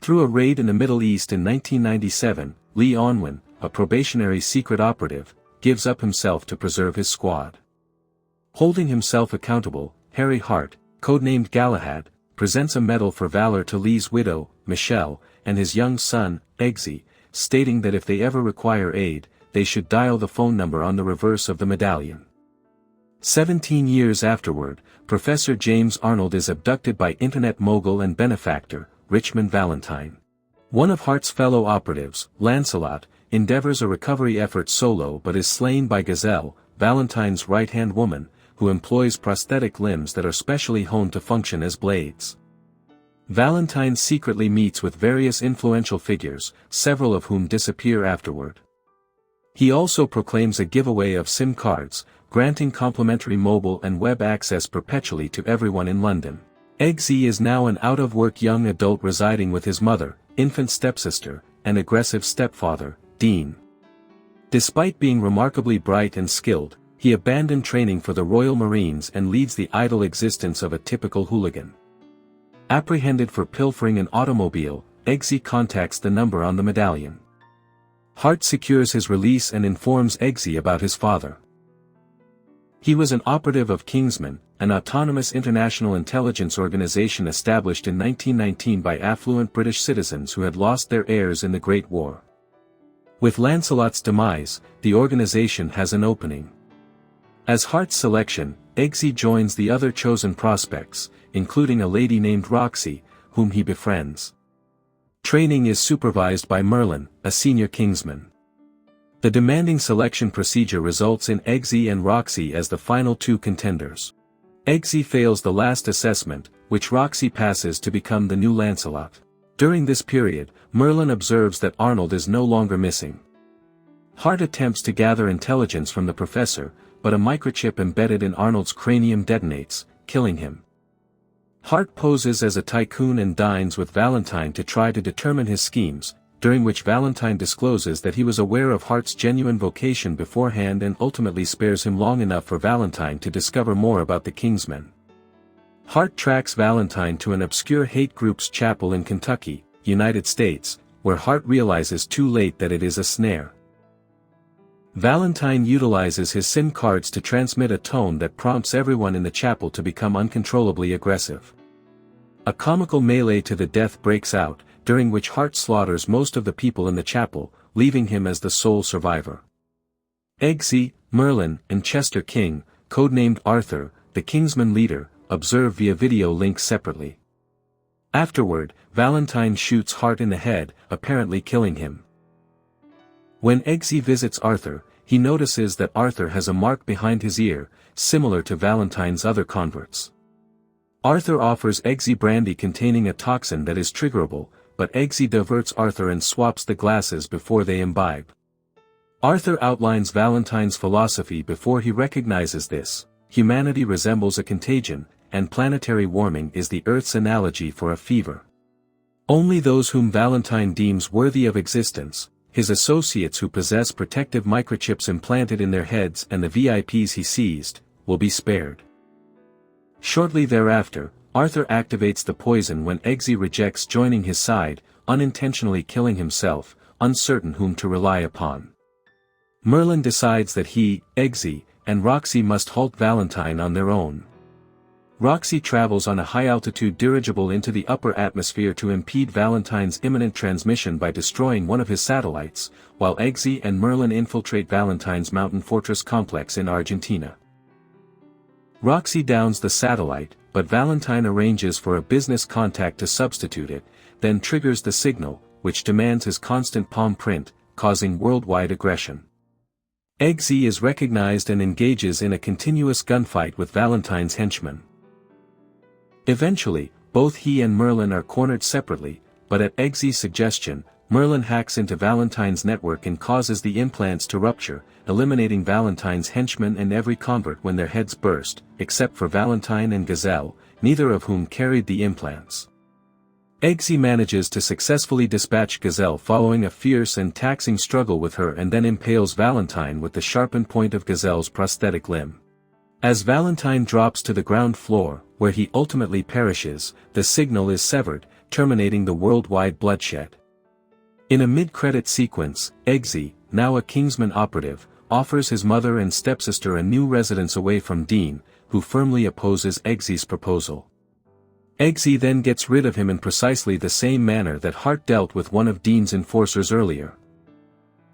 Through a raid in the Middle East in 1997, Lee Onwin, a probationary secret operative, gives up himself to preserve his squad. Holding himself accountable, Harry Hart, codenamed Galahad, presents a medal for valor to Lee's widow, Michelle, and his young son, Eggsy, stating that if they ever require aid, they should dial the phone number on the reverse of the medallion. 17 years afterward, Professor James Arnold is abducted by internet mogul and benefactor, Richmond Valentine. One of Hart's fellow operatives, Lancelot, endeavors a recovery effort solo but is slain by Gazelle, Valentine's right-hand woman, who employs prosthetic limbs that are specially honed to function as blades. Valentine secretly meets with various influential figures, several of whom disappear afterward. He also proclaims a giveaway of SIM cards, granting complimentary mobile and web access perpetually to everyone in London. Eggsy is now an out-of-work young adult residing with his mother, infant stepsister, and aggressive stepfather, Dean. Despite being remarkably bright and skilled, he abandoned training for the Royal Marines and leads the idle existence of a typical hooligan. Apprehended for pilfering an automobile, Eggsy contacts the number on the medallion. Hart secures his release and informs Eggsy about his father. He was an operative of Kingsman, an autonomous international intelligence organization established in 1919 by affluent British citizens who had lost their heirs in the Great War. With Lancelot's demise, the organization has an opening. As Hart's selection, Eggsy joins the other chosen prospects, including a lady named Roxy, whom he befriends. Training is supervised by Merlin, a senior Kingsman. The demanding selection procedure results in Eggsy and Roxy as the final two contenders. Eggsy fails the last assessment, which Roxy passes to become the new Lancelot. During this period, Merlin observes that Arnold is no longer missing. Hart attempts to gather intelligence from the professor, but a microchip embedded in Arnold's cranium detonates, killing him. Hart poses as a tycoon and dines with Valentine to try to determine his schemes, during which Valentine discloses that he was aware of Hart's genuine vocation beforehand and ultimately spares him long enough for Valentine to discover more about the Kingsmen. Hart tracks Valentine to an obscure hate group's chapel in Kentucky, United States, where Hart realizes too late that it is a snare. Valentine utilizes his SIM cards to transmit a tone that prompts everyone in the chapel to become uncontrollably aggressive. A comical melee to the death breaks out, during which Hart slaughters most of the people in the chapel, leaving him as the sole survivor. Eggsy, Merlin, and Chester King, codenamed Arthur, the Kingsman leader, observe via video link separately. Afterward, Valentine shoots Hart in the head, apparently killing him. When Eggsy visits Arthur, he notices that Arthur has a mark behind his ear, similar to Valentine's other converts. Arthur offers Eggsy brandy containing a toxin that is triggerable, but Eggsy diverts Arthur and swaps the glasses before they imbibe. Arthur outlines Valentine's philosophy before he recognizes this: humanity resembles a contagion, and planetary warming is the Earth's analogy for a fever. Only those whom Valentine deems worthy of existence, his associates who possess protective microchips implanted in their heads and the VIPs he seized, will be spared. Shortly thereafter, Arthur activates the poison when Eggsy rejects joining his side, unintentionally killing himself, uncertain whom to rely upon. Merlin decides that he, Eggsy, and Roxy must halt Valentine on their own. Roxy travels on a high-altitude dirigible into the upper atmosphere to impede Valentine's imminent transmission by destroying one of his satellites, while Eggsy and Merlin infiltrate Valentine's mountain fortress complex in Argentina. Roxy downs the satellite, but Valentine arranges for a business contact to substitute it, then triggers the signal, which demands his constant palm print, causing worldwide aggression. Eggsy is recognized and engages in a continuous gunfight with Valentine's henchmen. Eventually, both he and Merlin are cornered separately, but at Eggsy's suggestion, Merlin hacks into Valentine's network and causes the implants to rupture, eliminating Valentine's henchmen and every convert when their heads burst, except for Valentine and Gazelle, neither of whom carried the implants. Eggsy manages to successfully dispatch Gazelle following a fierce and taxing struggle with her and then impales Valentine with the sharpened point of Gazelle's prosthetic limb. As Valentine drops to the ground floor, where he ultimately perishes, the signal is severed, terminating the worldwide bloodshed. In a mid-credit sequence, Eggsy, now a Kingsman operative, offers his mother and stepsister a new residence away from Dean, who firmly opposes Eggsy's proposal. Eggsy then gets rid of him in precisely the same manner that Hart dealt with one of Dean's enforcers earlier.